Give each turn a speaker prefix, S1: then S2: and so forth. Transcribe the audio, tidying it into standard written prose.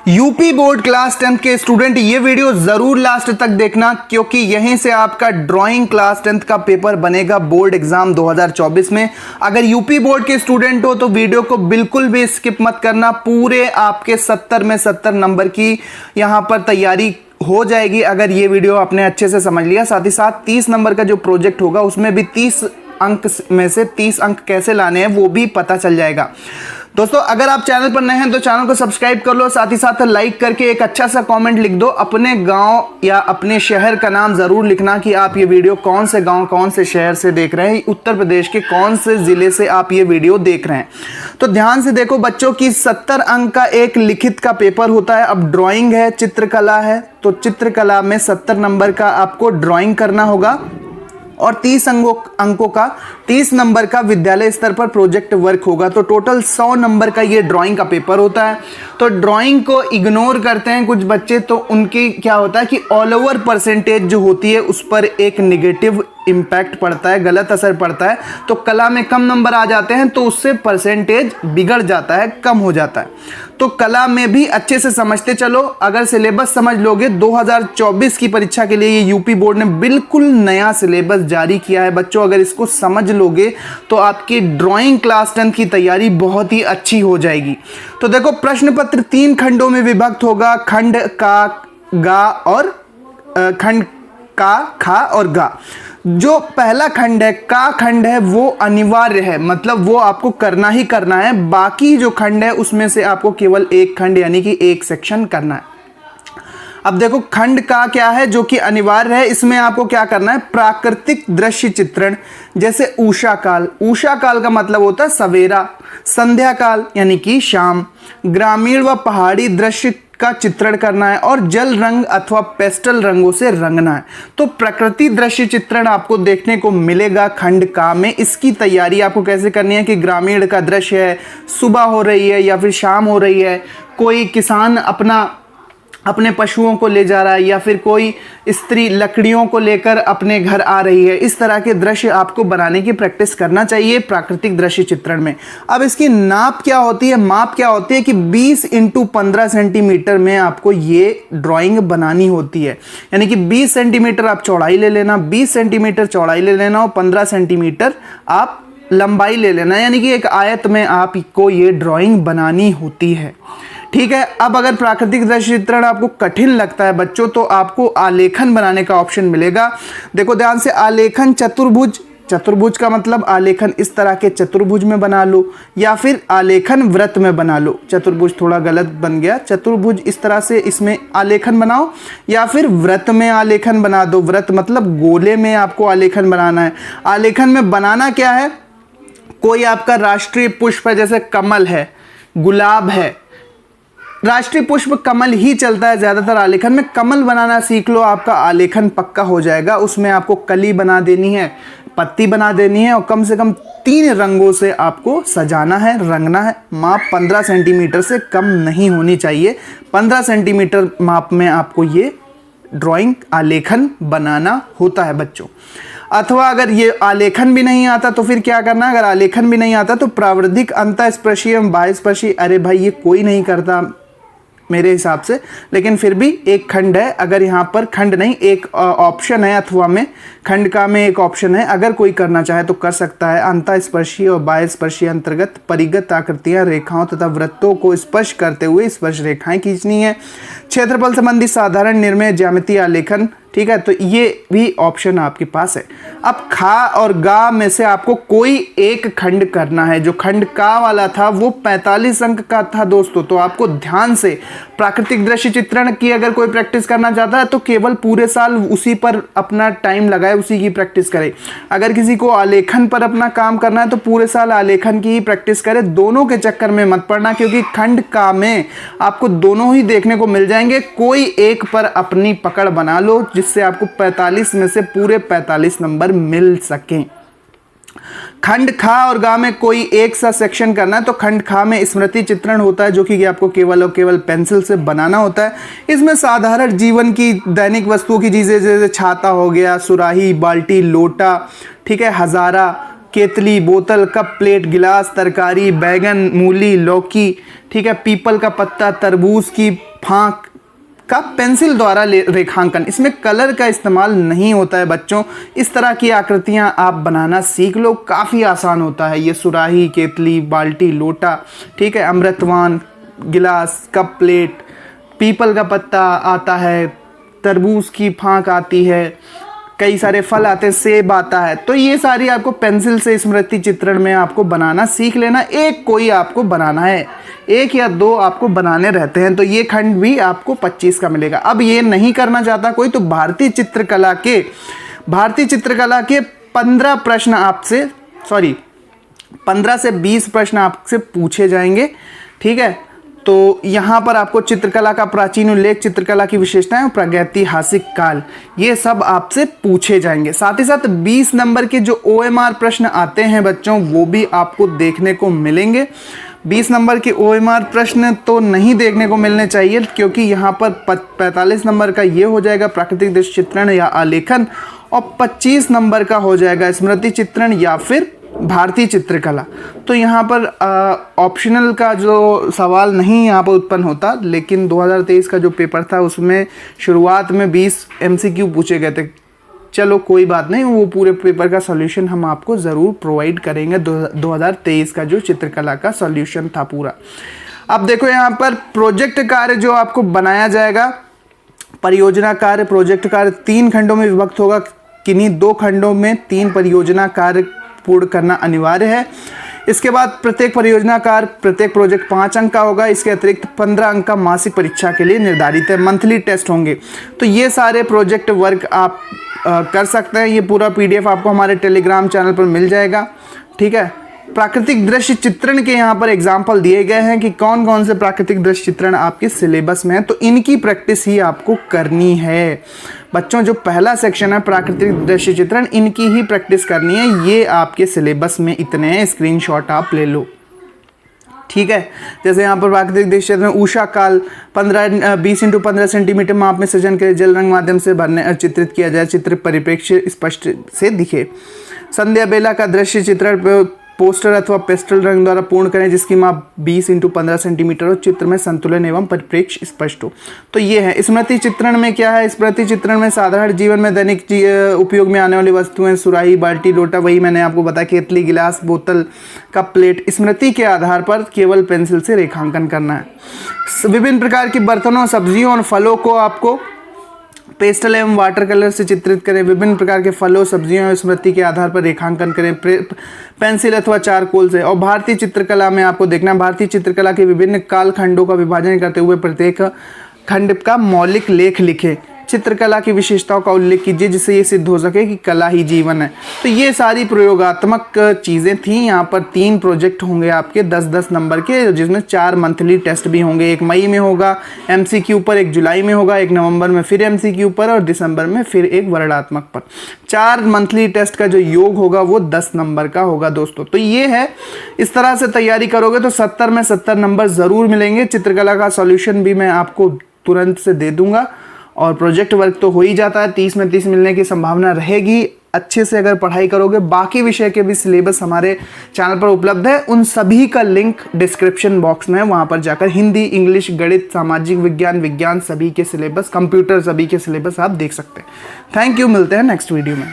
S1: UP board class 10th के student ये video जरूर लास्ट तक देखना, क्योंकि यहीं से आपका ड्राइंग क्लास 10th का पेपर बनेगा बोर्ड एग्जाम 2024 में। अगर यूपी बोर्ड के स्टूडेंट हो तो वीडियो को बिल्कुल भी स्किप मत करना। पूरे आपके 70 में 70 नंबर की यहां पर तैयारी हो जाएगी अगर ये वीडियो आपने अच्छे से समझ लिया। साथ ही साथ 30 नंबर का जो प्रोजेक्ट होगा उसमें भी 30 अंक में से 30 अंक कैसे लाने हैं वो भी पता चल जाएगा। दोस्तों, अगर आप चैनल पर नए हैं तो चैनल को सब्सक्राइब कर लो, साथ ही साथ लाइक करके एक अच्छा सा कमेंट लिख दो। अपने गांव या अपने शहर का नाम जरूर लिखना कि आप ये वीडियो कौन से गांव कौन से शहर से देख रहे हैं, उत्तर प्रदेश के कौन से जिले से आप ये वीडियो देख रहे हैं। तो ध्यान से देखो बच्चों की 70 अंक का एक लिखित का पेपर होता है। अब ड्राइंग है, चित्रकला है, तो चित्रकला में 70 नंबर का आपको ड्राइंग करना होगा और 30 अंकों का 30 नंबर का विद्यालय स्तर पर प्रोजेक्ट वर्क होगा। तो टोटल 100 नंबर का ये ड्राइंग का पेपर होता है। तो ड्राइंग को इग्नोर करते हैं कुछ बच्चे, तो उनकी क्या होता है कि ऑल ओवर परसेंटेज जो होती है उस पर एक नेगेटिव इम्पैक्ट पड़ता है, गलत असर पड़ता है। तो कला में कम नंबर आ जाते हैं तो उससे परसेंटेज बिगड़ जाता है, कम हो जाता है। तो कला में भी अच्छे से समझते चलो। अगर सिलेबस समझ लोगे, 2024 की परीक्षा के लिए ये यूपी बोर्ड ने बिल्कुल नया सिलेबस जारी किया है बच्चों। अगर इसको समझ लोगे तो आपकी ड्राइंग क्लास 10 की तैयारी बहुत ही अच्छी हो जाएगी। तो देखो, प्रश्न पत्र 3 खंडों में विभक्त होगा। खंड का, गा और खंड का, खा और गा। जो पहला खंड है, का खंड है, वो अनिवार्य है, मतलब वो आपको करना ही करना है। बाकी जो खंड है उसमें से आपको केवल एक खंड यानी कि एक सेक्शन करना है। अब देखो, खंड का क्या है जो कि अनिवार्य है, इसमें आपको क्या करना है, प्राकृतिक दृश्य चित्रण। जैसे उषा काल, उषा काल का मतलब होता है सवेरा, संध्या काल यानी कि शाम, ग्रामीण व पहाड़ी दृश्य का चित्रण करना है और जल रंग अथवा पेस्टल रंगों से रंगना है। तो प्रकृति दृश्य चित्रण आपको देखने को मिलेगा खंड का में। इसकी तैयारी आपको कैसे करनी है कि ग्रामीण का दृश्य है, सुबह हो रही है या फिर शाम हो रही है, कोई किसान अपने पशुओं को ले जा रहा है या फिर कोई स्त्री लकड़ियों को लेकर अपने घर आ रही है। इस तरह के दृश्य आपको बनाने की प्रैक्टिस करना चाहिए प्राकृतिक दृश्य चित्रण में। अब इसकी नाप क्या होती है, माप क्या होती है कि 20 × 15 सेंटीमीटर में आपको ये ड्राइंग बनानी होती है। यानी कि 20 सेंटीमीटर आप चौड़ाई ले लेना, 20 सेंटीमीटर चौड़ाई ले लेना और 15 सेंटीमीटर आप लंबाई ले लेना, यानी कि एक आयत में आपको ये ड्राइंग बनानी होती है। ठीक है। अब अगर प्राकृतिक दृश्य चित्रण आपको कठिन लगता है बच्चों, तो आपको आलेखन बनाने का ऑप्शन मिलेगा। देखो ध्यान से, आलेखन चतुर्भुज, चतुर्भुज का मतलब आलेखन इस तरह के चतुर्भुज में बना लो, या फिर आलेखन वृत्त में बना लो। चतुर्भुज थोड़ा गलत बन गया, चतुर्भुज इस तरह से इसमें आलेखन बनाओ, या फिर वृत्त में आलेखन बना दो। वृत्त मतलब गोले में आपको आलेखन बनाना है। आलेखन में बनाना क्या है, कोई आपका राष्ट्रीय पुष्प है, जैसे कमल है, गुलाब है, राष्ट्रीय पुष्प कमल ही चलता है ज्यादातर आलेखन में। कमल बनाना सीख लो, आपका आलेखन पक्का हो जाएगा। उसमें आपको कली बना देनी है, पत्ती बना देनी है और कम से कम 3 रंगों से आपको सजाना है, रंगना है। माप 15 सेंटीमीटर से कम नहीं होनी चाहिए। 15 सेंटीमीटर माप में आपको ये ड्राइंग आलेखन बनाना होता है बच्चों। अथवा अगर ये आलेखन भी नहीं आता तो फिर क्या करना है, अगर आलेखन भी नहीं आता तो प्रावृद्धिक, अंतःस्पर्शी एवं बाह्यस्पर्शी। अरे भाई, ये कोई नहीं करता मेरे हिसाब से, लेकिन फिर भी एक खंड है। अगर यहाँ पर खंड नहीं, एक ऑप्शन है अथवा में, खंड का में एक ऑप्शन है। अगर कोई करना चाहे तो कर सकता है। अंतःस्पर्शी और बाह्यस्पर्शी अंतर्गत परिगत आकृतियां, रेखाओं तथा वृत्तों को स्पर्श करते हुए स्पर्श रेखाएं खींचनी है। क्षेत्रफल संबंधी साधारण निर्णय ज्यामितीय आलेखन। ठीक है, तो ये भी ऑप्शन आपके पास है। अब खा और गा में से आपको कोई एक खंड करना है। जो खंड का वाला था वो 45 अंक का था दोस्तों। तो आपको ध्यान से प्राकृतिक दृश्य चित्रण की अगर कोई प्रैक्टिस करना चाहता है तो केवल पूरे साल उसी पर अपना टाइम लगाए, उसी की प्रैक्टिस करे। अगर किसी को आलेखन पर अपना काम करना है तो पूरे साल आलेखन की ही प्रैक्टिस करे। दोनों के चक्कर में मत पड़ना, क्योंकि खंड का में आपको दोनों ही देखने को मिल जाएंगे। कोई एक पर अपनी पकड़ बना लो जिससे आपको 45 में से पूरे 45 नंबर मिल सकें। खंड खा और गा में कोई एक सा सेक्शन करना है। तो खंड खा में स्मृति चित्रण होता है, जो कि आपको केवल और केवल पेंसिल से बनाना होता है। इसमें साधारण जीवन की दैनिक वस्तुओं की चीजें, जैसे छाता हो गया, सुराही, बाल्टी, लोटा, ठीक है, हजारा, केतली, बोतल, कप, प्लेट, गिलास, तरकारी, बैगन, मूली, लौकी, ठीक है, पीपल का पत्ता, तरबूज की फाँक का पेंसिल द्वारा रेखांकन, इसमें कलर का इस्तेमाल नहीं होता है बच्चों। इस तरह की आकृतियां आप बनाना सीख लो, काफ़ी आसान होता है। ये सुराही, केतली, बाल्टी, लोटा, ठीक है, अमृतवान, गिलास, कप प्लेट, पीपल का पत्ता आता है, तरबूज की फाँक आती है, कई सारे फल आते हैं, सेब आता है। तो ये सारी आपको पेंसिल से स्मृति चित्रण में आपको बनाना सीख लेना। एक कोई आपको बनाना है, 1 या 2 आपको बनाने रहते हैं, तो ये खंड भी आपको 25 का मिलेगा। अब ये नहीं करना चाहता कोई, तो भारतीय चित्रकला के 15 प्रश्न आपसे 15 से 20 प्रश्न आपसे पूछे जाएंगे, ठीक है। तो यहाँ पर आपको चित्रकला का प्राचीन उल्लेख, चित्रकला की विशेषताएं और प्रागैतिहासिक काल, ये सब आपसे पूछे जाएंगे। साथ ही साथ 20 नंबर के जो OMR प्रश्न आते हैं बच्चों, वो भी आपको देखने को मिलेंगे। 20 नंबर के OMR प्रश्न तो नहीं देखने को मिलने चाहिए, क्योंकि यहाँ पर 45 नंबर का ये हो जाएगा प्राकृतिक दृश्य चित्रण या आलेखन, और 25 नंबर का हो जाएगा स्मृति चित्रण या फिर भारतीय चित्रकला। तो यहाँ पर ऑप्शनल का जो सवाल नहीं यहाँ पर उत्पन्न होता, लेकिन 2023 का जो पेपर था उसमें शुरुआत में 20 MCQ पूछे गए थे। चलो कोई बात नहीं, वो पूरे पेपर का सॉल्यूशन हम आपको ज़रूर प्रोवाइड करेंगे। 2023 का जो चित्रकला का सॉल्यूशन था पूरा। अब देखो यहाँ पर प्रोजेक्ट कार्य जो आपको बनाया जाएगा, परियोजना कार्य, प्रोजेक्ट कार्य 3 खंडों में विभक्त होगा। किन्हीं 2 खंडों में 3 परियोजना कार्य पूर्ण करना अनिवार्य है। इसके बाद प्रत्येक परियोजना कार्य, प्रत्येक प्रोजेक्ट 5 अंक का होगा। इसके अतिरिक्त 15 अंक का मासिक परीक्षा के लिए निर्धारित है, मंथली टेस्ट होंगे। तो ये सारे प्रोजेक्ट वर्क आप कर सकते हैं। ये पूरा PDF आपको हमारे टेलीग्राम चैनल पर मिल जाएगा, ठीक है। प्राकृतिक दृश्य चित्रण के यहाँ पर एग्जाम्पल दिए गए हैं कि कौन कौन से प्राकृतिक दृश्य चित्रण आपके सिलेबस में है, तो इनकी प्रैक्टिस ही आपको करनी है बच्चों। जो पहला सेक्शन है प्राकृतिक दृश्य चित्रण, इनकी ही प्रैक्टिस करनी है। ये आपके सिलेबस में इतने हैं, स्क्रीनशॉट आप ले लो, ठीक है। जैसे यहाँ पर प्राकृतिक दृश्य चित्रण, उषा काल 20 × 15 सेंटीमीटर माप में सृजन के जल रंग माध्यम से भरने चित्रित किया जाए, चित्र परिप्रेक्ष्य स्पष्ट से दिखे। संध्या बेला का दृश्य चित्रण पोस्टर अथवा पेस्टल रंग द्वारा पूर्ण करें, जिसकी माप 20 × 15 सेंटीमीटर हो, चित्र में संतुलन एवं परिप्रेक्ष्य स्पष्ट हो। तो ये है स्मृति चित्रण में। क्या है स्मृति चित्रण में? साधारण जीवन में दैनिक उपयोग में आने वाली वस्तुएं, सुराही, बाल्टी, लोटा, वही मैंने आपको बताया, केतली, गिलास, बोतल, कप प्लेट, स्मृति के आधार पर केवल पेंसिल से रेखांकन करना है। विभिन्न प्रकार के बर्तनों, सब्जियों और फलों को आपको पेस्टल एवं वाटर कलर से चित्रित करें। विभिन्न प्रकार के फलों, सब्जियों और स्मृति के आधार पर रेखांकन करें पेंसिल अथवा चारकोल से। और भारतीय चित्रकला में आपको देखना, भारतीय चित्रकला के विभिन्न काल खंडों का विभाजन करते हुए प्रत्येक खंड का मौलिक लेख लिखें। चित्रकला की विशेषताओं का उल्लेख कीजिए, जिससे ये सिद्ध हो सके कि कला ही जीवन है। तो ये सारी प्रयोगात्मक चीज़ें थी। यहाँ पर 3 प्रोजेक्ट होंगे आपके 10-10 नंबर के, जिसमें 4 मंथली टेस्ट भी होंगे। एक मई में होगा MCQ पर, एक जुलाई में होगा, एक नवंबर में फिर MCQ पर, और दिसंबर में फिर एक वर्णात्मक पर। 4 मंथली टेस्ट का जो योग होगा वो 10 नंबर का होगा दोस्तों। तो ये है, इस तरह से तैयारी करोगे तो 70 में 70 नंबर ज़रूर मिलेंगे। चित्रकला का सॉल्यूशन भी मैं आपको तुरंत से दे दूंगा, और प्रोजेक्ट वर्क तो हो ही जाता है। 30 में 30 मिलने की संभावना रहेगी अच्छे से अगर पढ़ाई करोगे। बाकी विषय के भी सिलेबस हमारे चैनल पर उपलब्ध है, उन सभी का लिंक डिस्क्रिप्शन बॉक्स में है। वहाँ पर जाकर हिंदी, इंग्लिश, गणित, सामाजिक विज्ञान सभी के सिलेबस, कंप्यूटर सभी के सिलेबस आप देख सकते हैं। थैंक यू, मिलते हैं नेक्स्ट वीडियो में।